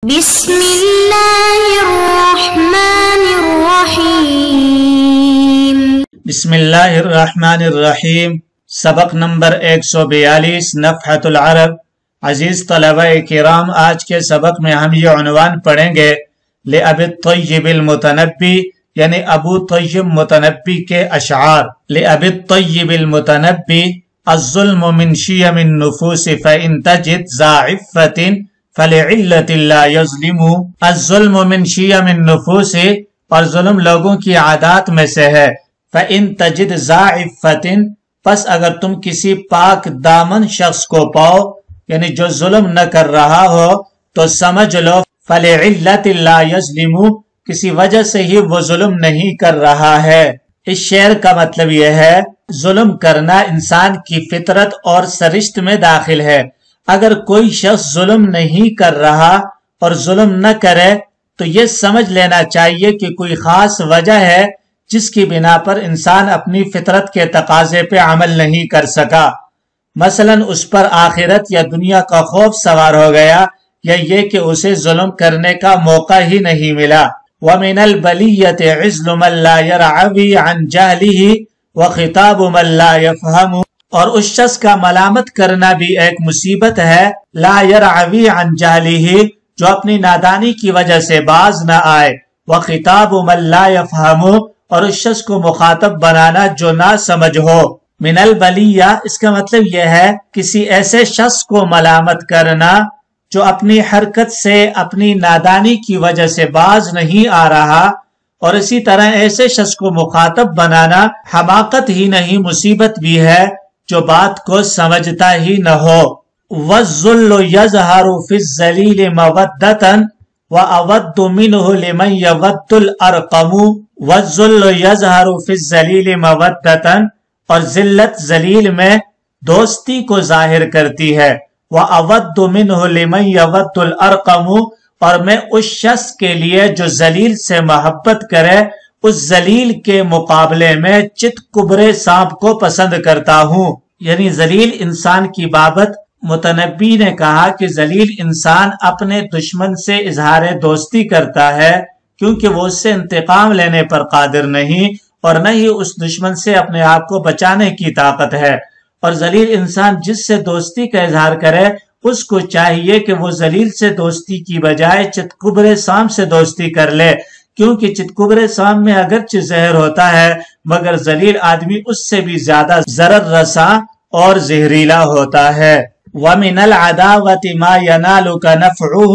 بسم اللہ الرحمن الرحیم۔ بسم اللہ الرحمن الرحیم۔ سبق نمبر 142 نفحۃ العرب۔ عزیز طلبہ کرام، آج کے سبق میں ہم یہ عنوان پڑھیں گے لأبی الطیب المتنبی، یعنی ابو طیب متنبی کے اشعار۔ لأبی الطیب المتنبی الظلم من شیم النفوس فإن تجد ذا عفة فلعلة لا يظلم۔ الظلم من شیم النفوس، اور ظلم لوگوں کی عادات میں سے ہے۔ فإن تجد ذا عفة، پس اگر تم کسی پاک دامن شخص کو پاؤ، یعنی جو ظلم نہ کر رہا ہو، تو سمجھ لو فلعلة لا يظلم، کسی وجہ سے ہی وہ ظلم نہیں کر رہا ہے۔ اس شعر کا مطلب یہ ہے ظلم کرنا انسان کی فطرت اور سرشت میں داخل ہے۔ اگر کوئی شخص ظلم نہیں کر رہا اور ظلم نہ کرے تو یہ سمجھ لینا چاہیے کہ کوئی خاص وجہ ہے جس کی بنا پر انسان اپنی فطرت کے تقاضے پہ عمل نہیں کر سکا۔ مثلا اس پر آخرت یا دنیا کا خوف سوار ہو گیا، یا یہ کہ اسے ظلم کرنے کا موقع ہی نہیں ملا۔ وَمِنَ الْبَلِيَّةِ عِزْلُ مَنْ لَا يَرْعَوِي عَنْ جَهْلِهِ وَخِطَابُ مَنْ لَا يَفْهَمُ، اور اس شخص کا ملامت کرنا بھی ایک مصیبت ہے، لا يَرْعَوِي عَنْ جَهْلِهِ، جو اپنی نادانی کی وجہ سے باز نہ آئے، وَخِطَابُ مَنْ لَا يَفْهَمُ، اور اس شخص کو مخاطب بنانا جو نہ سمجھ ہو۔ من البلیہ، اس کا مطلب یہ ہے کسی ایسے شخص کو ملامت کرنا جو اپنی حرکت سے اپنی نادانی کی وجہ سے باز نہیں آ رہا، اور اسی طرح ایسے شخص کو مخاطب بنانا حماقت ہی نہیں مصیبت بھی ہے جو بات کو سمجھتا ہی نہ ہو۔ وَالذُّلُّ يَظْهَرُ فِي الذَّلِيلِ مَوَدَّةً وَأَوَدُّ مِنْهُ لِمَنْ يَوَدُّ الْأَرْقَمُ۔ وَالذُّلُّ يَظْهَرُ فِي الذَّلِيلِ مَوَدَّةً، اور ذلت ذلیل میں دوستی کو ظاہر کرتی ہے۔ وَأَوَدُّ مِنْهُ لِمَنْ يَوَدُّ الْأَرْقَمُ، اور میں اس شخص کے لیے جو ذلیل سے محبت کرے اس ذلیل کے مقابلے میں چت کبرے سانپ کو پسند کرتا ہوں۔ یعنی ذلیل انسان کی بابت متنبی نے کہا کہ ذلیل انسان اپنے دشمن سے اظہار دوستی کرتا ہے کیونکہ وہ اس سے انتقام لینے پر قادر نہیں، اور نہ ہی اس دشمن سے اپنے آپ کو بچانے کی طاقت ہے۔ اور ذلیل انسان جس سے دوستی کا اظہار کرے اس کو چاہیے کہ وہ ذلیل سے دوستی کی بجائے چتکبرے سانپ سے دوستی کر لے، کیونکہ چتکبرے سانپ میں اگرچہ زہر ہوتا ہے مگر ذلیل آدمی اس سے بھی زیادہ ضرر رساں اور زہریلا ہوتا ہے۔ وَمِنَ الْعَدَاوَةِ مَا يَنَالُكَ نَفْعُهُ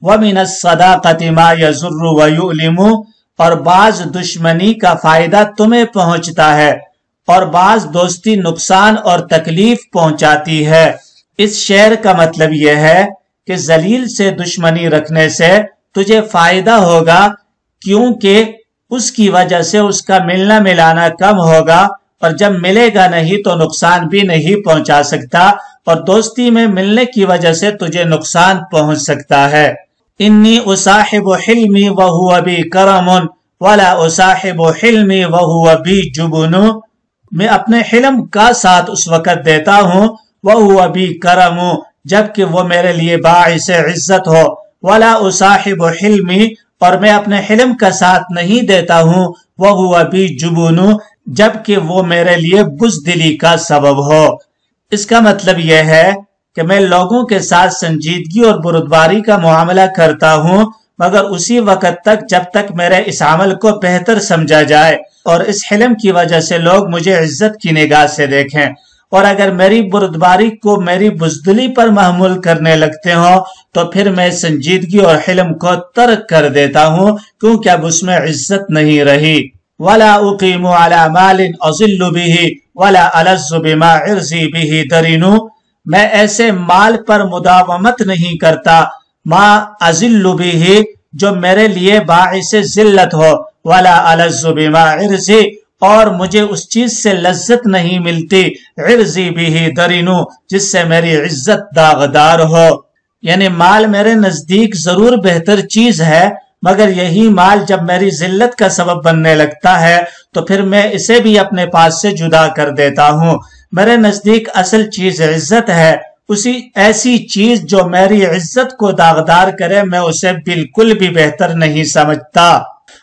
وَمِنَ الصَّدَاقَةِ مَا يَضُرُّ وَيُؤْلِمُ، اور بعض دشمنی کا فائدہ تمہیں پہنچتا ہے اور بعض دوستی نقصان اور تکلیف پہنچاتی ہے۔ اس شعر کا مطلب یہ ہے کہ ذلیل سے دشمنی رکھنے سے تجھے فائدہ ہوگا، کیونکہ اس کی وجہ سے اس کا ملنا ملانا کم ہوگا، اور جب ملے گا نہیں تو نقصان بھی نہیں پہنچا سکتا، اور دوستی میں ملنے کی وجہ سے تجھے نقصان پہنچ سکتا ہے۔ انی اصاحب حلمی وہو بی کرم ولا اصاحب حلمی وہو بی جبن، میں اپنے حلم کا ساتھ اس وقت دیتا ہوں وہو بی کرم، جبکہ وہ میرے لیے باعث عزت ہو، ولا اصاحب حلمی، اور میں اپنے حلم کا ساتھ نہیں دیتا ہوں وہو بی جبن، جبکہ وہ میرے لیے بزدلی کا سبب ہو۔ اس کا مطلب یہ ہے کہ میں لوگوں کے ساتھ سنجیدگی اور بردباری کا معاملہ کرتا ہوں، مگر اسی وقت تک جب تک میرے اس عمل کو بہتر سمجھا جائے اور اس حلم کی وجہ سے لوگ مجھے عزت کی نگاہ سے دیکھیں، اور اگر میری بردباری کو میری بزدلی پر محمول کرنے لگتے ہوں تو پھر میں سنجیدگی اور حلم کو ترک کر دیتا ہوں، کیونکہ اب اس میں عزت نہیں رہی۔ وَلَا أُقِيمُ عَلَى مَالٍ أَضِلُّ بِهِ وَلَا أَلَزُّ بِمَا عِرْضِي بِهِ دَرِنُ، میں ایسے مال پر مداومت نہیں کرتا، ما أَضِلُّ بِهِ، جو میرے لیے باعث ذلت ہو، وَلَا أَلَزُّ بِمَا عِرْضِي، اور مجھے اس چیز سے لذت نہیں ملتی، عِرْضِي بِهِ دَرِنُ، جس سے میری عزت داغدار ہو۔ یعنی مال میرے نزدیک ضرور بہتر چیز ہے، مگر یہی مال جب میری ذلت کا سبب بننے لگتا ہے تو پھر میں اسے بھی اپنے پاس سے جدا کر دیتا ہوں۔ میرے نزدیک اصل چیز عزت ہے، ایسی چیز جو میری عزت کو داغدار کرے میں اسے بالکل بھی بہتر نہیں سمجھتا،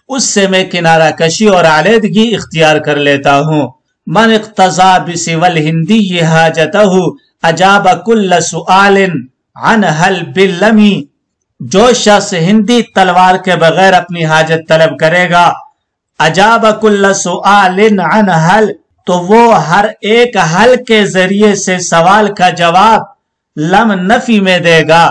اس سے میں کنارہ کشی اور علیحدگی اختیار کر لیتا ہوں۔ من اقتضى بسوى الهندي حاجته اجاب كل سؤال عن هل باللم، جو شخص ہندی تلوار کے بغیر اپنی حاجت طلب کرے گا، اجاب كل سؤال عن هل، تو وہ ہر ایک حل کے ذریعے سے سوال کا جواب لم نفی میں دے گا۔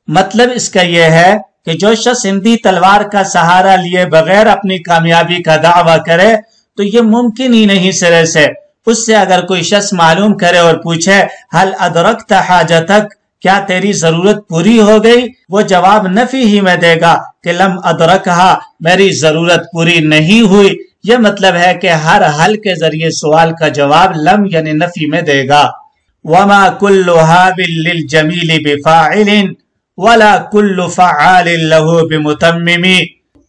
مطلب اس کا یہ ہے کہ جو شخص ہندی تلوار کا سہارا لیے بغیر اپنی کامیابی کا دعویٰ کرے تو یہ ممکن ہی نہیں سرے سے۔ اس سے اگر کوئی شخص معلوم کرے اور پوچھے حل ادرکت حاجتک، کیا تیری ضرورت پوری ہو گئی، وہ جواب نفی ہی میں دے گا کہ لم ادرکہا، میری ضرورت پوری نہیں ہوئی۔ یہ مطلب ہے کہ ہر حل کے ذریعے سوال کا جواب لم یعنی نفی میں دے گا۔ وما كل هابل للجميل بفاعل ولا كل فعال له بمتمم،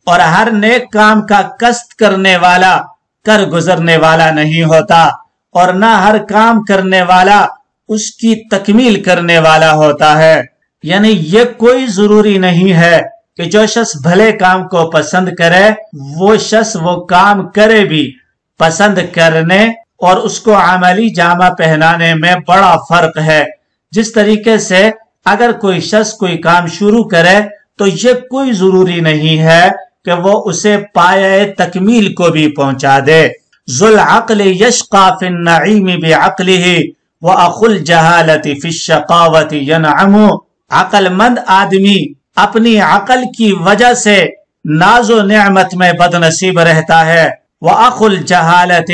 اور ہر نیک کام کا قصد کرنے والا کر گزرنے والا نہیں ہوتا، اور نہ ہر کام کرنے والا اس کی تکمیل کرنے والا ہوتا ہے۔ یعنی یہ کوئی ضروری نہیں ہے کہ جو شخص بھلے کام کو پسند کرے وہ شخص وہ کام کرے بھی۔ پسند کرنے اور اس کو عملی جامہ پہنانے میں بڑا فرق ہے۔ جس طریقے سے اگر کوئی شخص کوئی کام شروع کرے تو یہ کوئی ضروری نہیں ہے کہ وہ اسے پایہ تکمیل کو بھی پہنچا دے۔ ذو العقل یشقى فی النعیم بعقلہ واخو الجہالۃ فی الشقاوۃ ینعم، عقل مند آدمی اپنی عقل کی وجہ سے ناز و نعمت میں بد نصیب رہتا ہے، واخو الجہالۃ،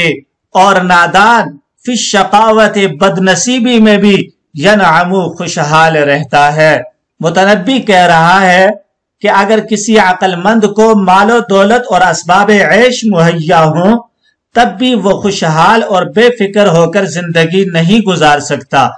اور نادان فی الشقاوۃ، بد نصیبی میں بھی ینعم، خوشحال رہتا ہے۔ متنبی کہہ رہا ہے کہ اگر کسی عقل مند کو مال و دولت اور اسباب عیش مہیا ہوں تب بھی وہ خوشحال اور بے فکر ہو کر زندگی نہیں گزار سکتا،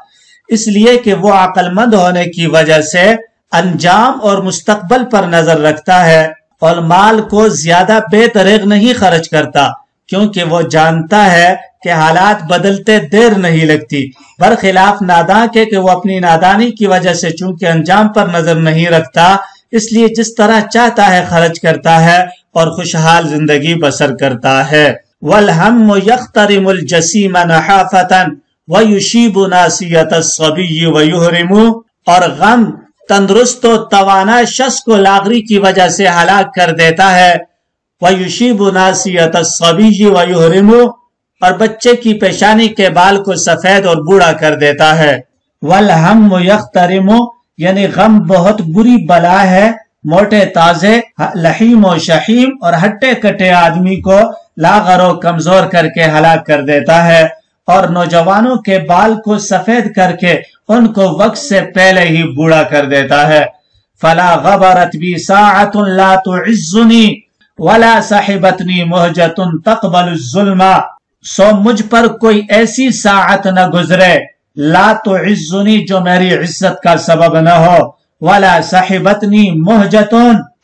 اس لیے کہ وہ عقل مند ہونے کی وجہ سے انجام اور مستقبل پر نظر رکھتا ہے اور مال کو زیادہ بے دریغ نہیں خرچ کرتا، کیونکہ وہ جانتا ہے کہ حالات بدلتے دیر نہیں لگتی، برخلاف ناداں کے کہ وہ اپنی نادانی کی وجہ سے چونکہ انجام پر نظر نہیں رکھتا اس لیے جس طرح چاہتا ہے خرچ کرتا ہے اور خوشحال زندگی بسر کرتا ہے۔ والہم یخترم الجسیم نحافۃ ویشیب ناسیۃ الصبی ویحرم، اور غم تندرست و توانا شخص کو لاغری کی وجہ سے ہلاک کر دیتا ہے، ویشیب ناسیۃ الصبی ویحرم، اور بچے کی پیشانی کے بال کو سفید اور بوڑھا کر دیتا ہے۔ والہم یخترم یعنی غم بہت بری بلا ہے، موٹے تازے لحیم و شحیم اور ہٹے کٹے آدمی کو لاغر و کمزور کر کے ہلاک کر دیتا ہے، اور نوجوانوں کے بال کو سفید کر کے ان کو وقت سے پہلے ہی بوڑھا کر دیتا ہے۔ فلا غبرت بی ساعۃ لا تعزنی ولا صحبتنی مہجۃ تقبل الظلم، سو مجھ پر کوئی ایسی ساعت نہ گزرے لا تعزنی جو میری عزت کا سبب نہ ہو، ولا صحبتنی مہجۃ،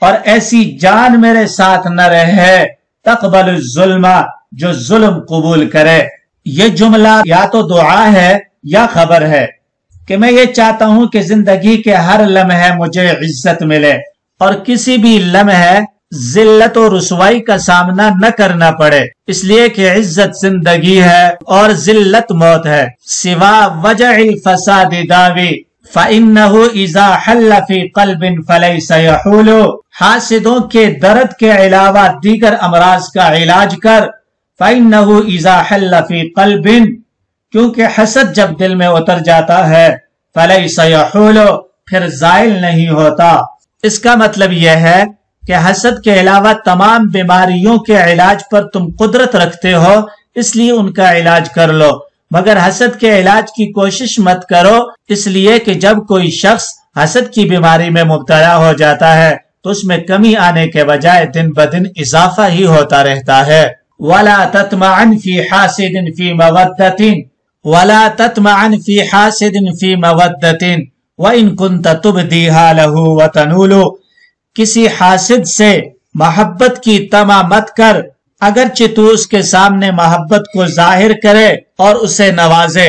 اور ایسی جان میرے ساتھ نہ رہے تقبل الظلم، جو ظلم قبول کرے۔ یہ جملہ یا تو دعا ہے یا خبر ہے کہ میں یہ چاہتا ہوں کہ زندگی کے ہر لمحے مجھے عزت ملے اور کسی بھی لمحے ذلت و رسوائی کا سامنا نہ کرنا پڑے، اس لیے کہ عزت زندگی ہے اور ذلت موت ہے۔ سوا وجع الفساد داوی فَإِنَّهُ إِذَا حَلَّ فِي قَلْبٍ فَلَيْسَ يَحُولُ، حاسدوں کے درد کے علاوہ دیگر امراض کا علاج کر، فَإِنَّهُ إِذَا حَلَّ فِي قَلْبٍ، کیونکہ حسد جب دل میں اتر جاتا ہے، فَلَيْسَ يَحُولُ، پھر زائل نہیں ہوتا۔ اس کا مطلب یہ ہے کہ حسد کے علاوہ تمام بیماریوں کے علاج پر تم قدرت رکھتے ہو، اس لیے ان کا علاج کر لو، مگر حسد کے علاج کی کوشش مت کرو، اس لیے کہ جب کوئی شخص حسد کی بیماری میں مبتلا ہو جاتا ہے تو اس میں کمی آنے کے بجائے دن بدن اضافہ ہی ہوتا رہتا ہے۔ وَلَا تَطْمَعَنْ فِي حَاسِدٍ فِي مَوَدَّةٍ وَلَا تَطْمَعَنْ فِي حَاسِدٍ فِي مَوَدَّةٍ وَإِن كُنْتَ تُبْدِيهَا لَهُ وَتَنُولُ، کسی حاسد سے محبت کی طمع مت کر، اگرچہ تو اس کے سامنے محبت کو ظاہر کرے اور اسے نوازے،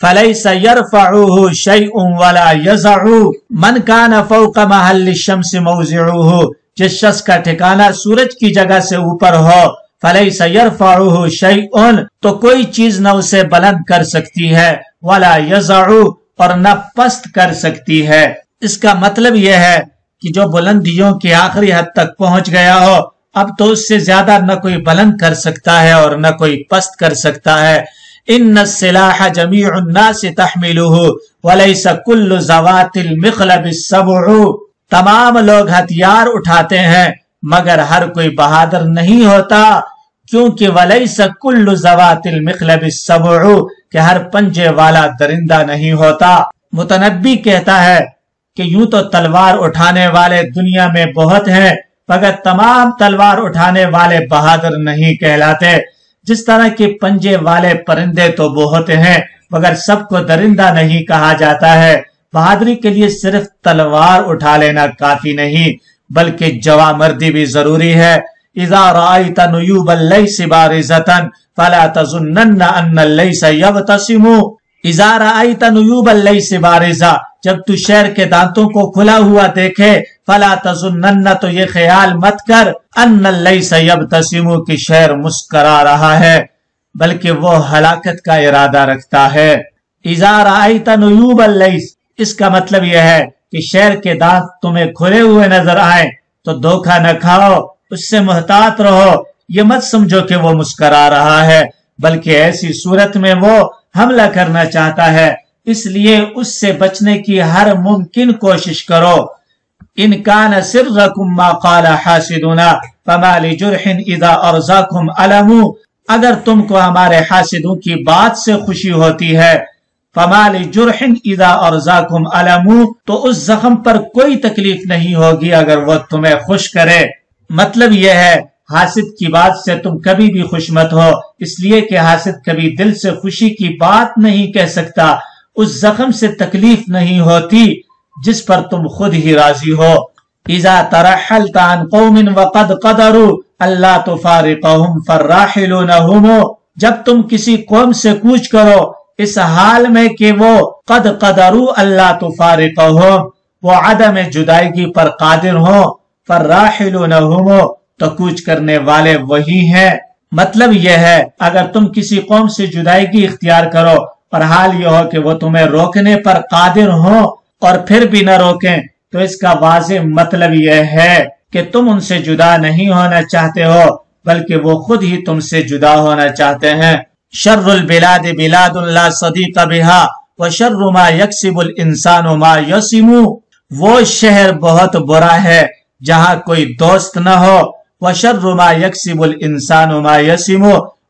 فلیس یرفعہ شیء ولا یضع من کان فوق محل الشمس موضعہ، جس شخص کا ٹھکانہ سورج کی جگہ سے اوپر ہو، فلیس یرفعہ شیء تو کوئی چیز نہ اسے بلند کر سکتی ہے، ولا یضع اور نہ پست کر سکتی ہے۔ اس کا مطلب یہ ہے کہ جو بلندیوں کی آخری حد تک پہنچ گیا ہو، اب تو اس سے زیادہ نہ کوئی بلند کر سکتا ہے اور نہ کوئی پست کر سکتا ہے۔ ان السلاح جمیع الناس تحملہ ولیس کل ذوات المخلب السبع، تمام لوگ ہتھیار اٹھاتے ہیں مگر ہر کوئی بہادر نہیں ہوتا، کیونکہ ولیس کل ذوات المخلب السبع کہ ہر پنجے والا درندہ نہیں ہوتا۔ متنبی کہتا ہے کہ یوں تو تلوار اٹھانے والے دنیا میں بہت ہیں مگر تمام تلوار اٹھانے والے بہادر نہیں کہلاتے۔ جس طرح کے پنجے والے پرندے تو بہت ہیں مگر سب کو درندہ نہیں کہا جاتا ہے۔ بہادری کے لیے صرف تلوار اٹھا لینا کافی نہیں بلکہ جوامردی بھی ضروری ہے۔ اذا رأيت نيوب الليث بارزة فلا تظنن ان الليث يبتسم، اذا رأيت نيوب الليث بارزة، جب تو شیر کے دانتوں کو کھلا ہوا دیکھے، فلا تظنن تو یہ خیال مت کر ان الليث يبتسم کہ شیر مسکرا رہا ہے بلکہ وہ ہلاکت کا ارادہ رکھتا ہے۔ اذا رأيت نيوب الليث اس کا مطلب یہ ہے کہ شیر کے دانت تمہیں کھلے ہوئے نظر آئیں تو دھوکہ نہ کھاؤ، اس سے محتاط رہو، یہ مت سمجھو کہ وہ مسکرا رہا ہے بلکہ ایسی صورت میں وہ حملہ کرنا چاہتا ہے، اس لیے اس سے بچنے کی ہر ممکن کوشش کرو۔ ان کان سرکم ما قال حاسدنا فما لجرح اذا ارزاکم علم، اگر تم کو ہمارے حاسدوں کی بات سے خوشی ہوتی ہے، فما لجرح اذا ارزاکم علم تو اس زخم پر کوئی تکلیف نہیں ہوگی اگر وہ تمہیں خوش کرے۔ مطلب یہ ہے حاسد کی بات سے تم کبھی بھی خوش مت ہو، اس لیے کہ حاسد کبھی دل سے خوشی کی بات نہیں کہہ سکتا، اس زخم سے تکلیف نہیں ہوتی جس پر تم خود ہی راضی ہو۔ اذا ترحلت عن قوم وقد قدروا الا تفارقهم فالراحلون هم، جب تم کسی قوم سے کوچ کرو اس حال میں کہ وہ قد قدروا الا تفارقهم، وہ عدم جدائیگی پر قادر ہوں، فالراحلون هم تو کوچ کرنے والے وہی ہیں۔ مطلب یہ ہے اگر تم کسی قوم سے جدائیگی اختیار کرو اور حال یہ ہو کہ وہ تمہیں روکنے پر قادر ہوں اور پھر بھی نہ روکیں تو اس کا واضح مطلب یہ ہے کہ تم ان سے جدا نہیں ہونا چاہتے ہو بلکہ وہ خود ہی تم سے جدا ہونا چاہتے ہیں۔ شر البلاد بلاد لا صدیق بها وشر ما يكسب الانسان ما يسم، وہ شہر بہت برا ہے جہاں کوئی دوست نہ ہو، وشر ما يكسب الانسان ما يسم،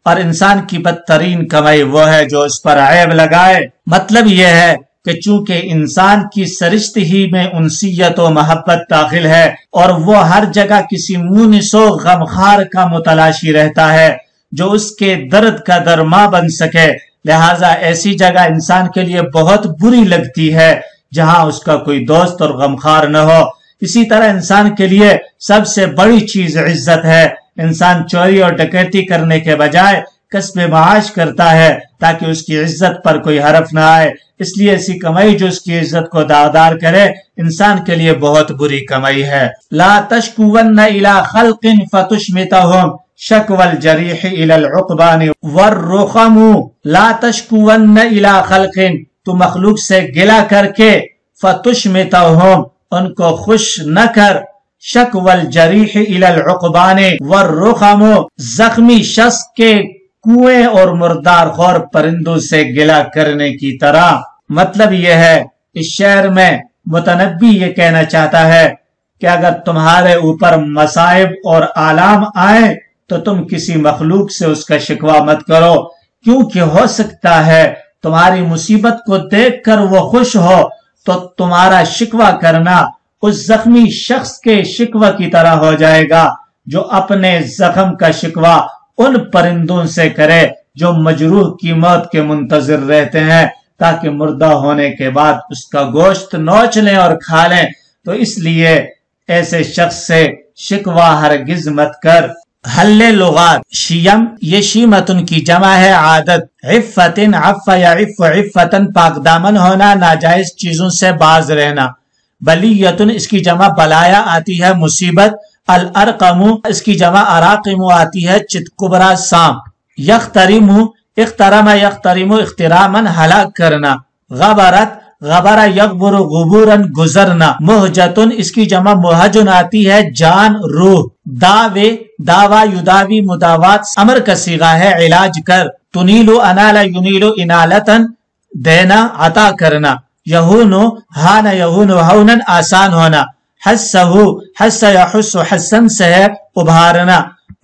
اور انسان کی بدترین کمائی وہ ہے جو اس پر عیب لگائے۔ مطلب یہ ہے کہ چونکہ انسان کی سرشت ہی میں انسیت و محبت داخل ہے اور وہ ہر جگہ کسی مونس و غمخوار کا متلاشی رہتا ہے جو اس کے درد کا درما بن سکے، لہٰذا ایسی جگہ انسان کے لیے بہت بری لگتی ہے جہاں اس کا کوئی دوست اور غمخوار نہ ہو۔ اسی طرح انسان کے لیے سب سے بڑی چیز عزت ہے۔ انسان چوری اور ڈکیتی کرنے کے بجائے کسب معاش کرتا ہے تاکہ اس کی عزت پر کوئی حرف نہ آئے، اس لیے ایسی کمائی جو اس کی عزت کو داغدار کرے انسان کے لیے بہت بری کمائی ہے۔ لا تشکون الی خلق فتشمتهم شکو الجریح الی العقبان والرخم، لا تشکون الی خلق، تو مخلوق سے گلہ کر کے فتشمتهم ان کو خوش نہ کر، شکو الجریح الی العقبان والرخم، زخمی شخص کے کنویں اور مردار خور پرندوں سے گلہ کرنے کی طرح۔ مطلب یہ ہے اس شعر میں متنبی یہ کہنا چاہتا ہے کہ اگر تمہارے اوپر مصائب اور آلام آئیں تو تم کسی مخلوق سے اس کا شکوہ مت کرو، کیونکہ ہو سکتا ہے تمہاری مصیبت کو دیکھ کر وہ خوش ہو تو تمہارا شکوہ کرنا اس زخمی شخص کے شکوہ کی طرح ہو جائے گا جو اپنے زخم کا شکوہ ان پرندوں سے کرے جو مجروح کی موت کے منتظر رہتے ہیں تاکہ مردہ ہونے کے بعد اس کا گوشت نوچ لیں اور کھا لیں، تو اس لیے ایسے شخص سے شکوہ ہرگز مت کر۔ حل لغات شیم یہ شیمتن کی جمع ہے عادت، عفتن عف یا عف عفتن پاک دامن ہونا ناجائز چیزوں سے باز رہنا، بلیتن اس کی جمع بلایا آتی ہے مصیبت، الارقم اس کی جمع اراقم آتی ہے چتکبرا سانپ، یخترم اخترم یخترم اخترامن ہلاک کرنا، غبرت غبر یغبر غبورن گزرنا، مہجتن اس کی جمع مہجن آتی ہے جان روح، داوے داوا یداوی مداوات امر کا صیغہ ہے علاج کر، تنیلو انال ینیلو انالتن دینا عطا کرنا، یہونو ہان یہونو ہونن آسان ہونا، حسہو حس یحس حسن سے ہے ابھارنا،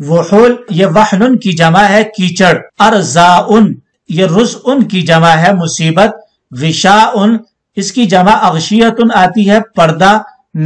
وحول یہ وحنن کی جمع ہے کیچڑ، ارزاؤن یہ رزءن کی جمع ہے مصیبت، غشاؤن اس کی جمع اغشیتن آتی ہے پردہ،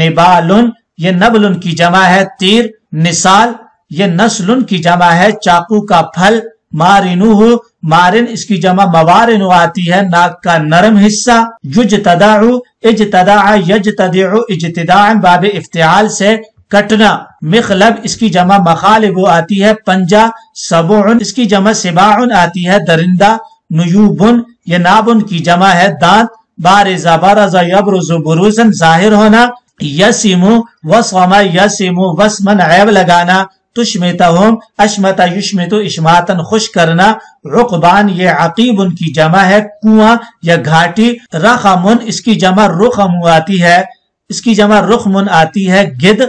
نبالن یہ نبلن کی جمع ہے تیر، نسال یہ نسلن کی جمع ہے چاقو کا پھل، مارنوہ مارن اس کی جمع موارن آتی ہے ناک کا نرم حصہ، یجتدعو اجتدع یجتدع اجتداعا باب افتعال سے کٹنا، مخلب اس کی جمع مخالب آتی ہے پنجہ، سبعن اس کی جمع سباعن آتی ہے درندہ، نیوبن یہ نابن کی جمع ہے دانت، بارزہ برزہ یبرز بروزن ظاہر ہونا، یسمو وصم یسمو وسمن عیب لگانا، تشمتہم اشمت یشمت اشماتن خوش کرنا، عقبان یہ عقیب ان کی جمع ہے کنواں یا گھاٹی، رخمن اس کی جمع رخم آتی ہے، اس کی جمع رخمن آتی ہے گد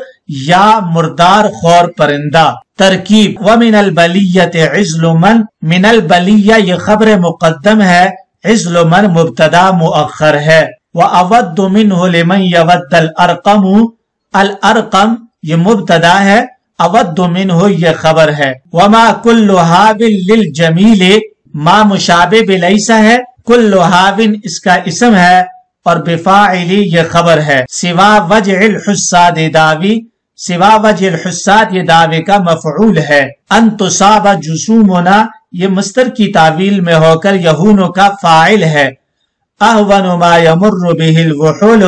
یا مردار خور پرندہ۔ ترکیب ومن البلیت عزل من، من البلیہ یہ خبر مقدم ہے، عزل من مبتدا مؤخر ہے، وَأَوَدُّ مِنْهُ لِمَنْ يَوَدَّ الْأَرْقَمُ الْأَرْقَمْ یہ مبتدا ہے، اود منہ یہ خبر ہے، وَمَا كُلُّ هَابٍ لِلْجَمِيلِ ما مشابہ بلیسا ہے، کل ہاون اس کا اسم ہے اور بفاعلی یہ خبر ہے، سوا وجع الحساد داوی سوا وجہ الحساد یہ دعوے کا مفعول ہے، ان تصاب جسومنا یہ مصدر کی تعویل میں ہو کر یہونو کا فاعل ہے، اہون ما یمر به الوحول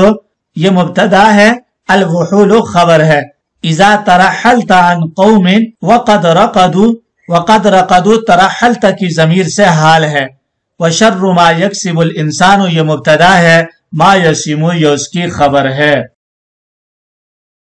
یہ مبتدا ہے، الوحول خبر ہے، اذا ترحلت عن قوم وقد رقدوا ترحلت کی ضمیر سے حال ہے، وشر ما یکسب الانسان یہ مبتدا ہے، ما یسمو یہ اس کی خبر ہے۔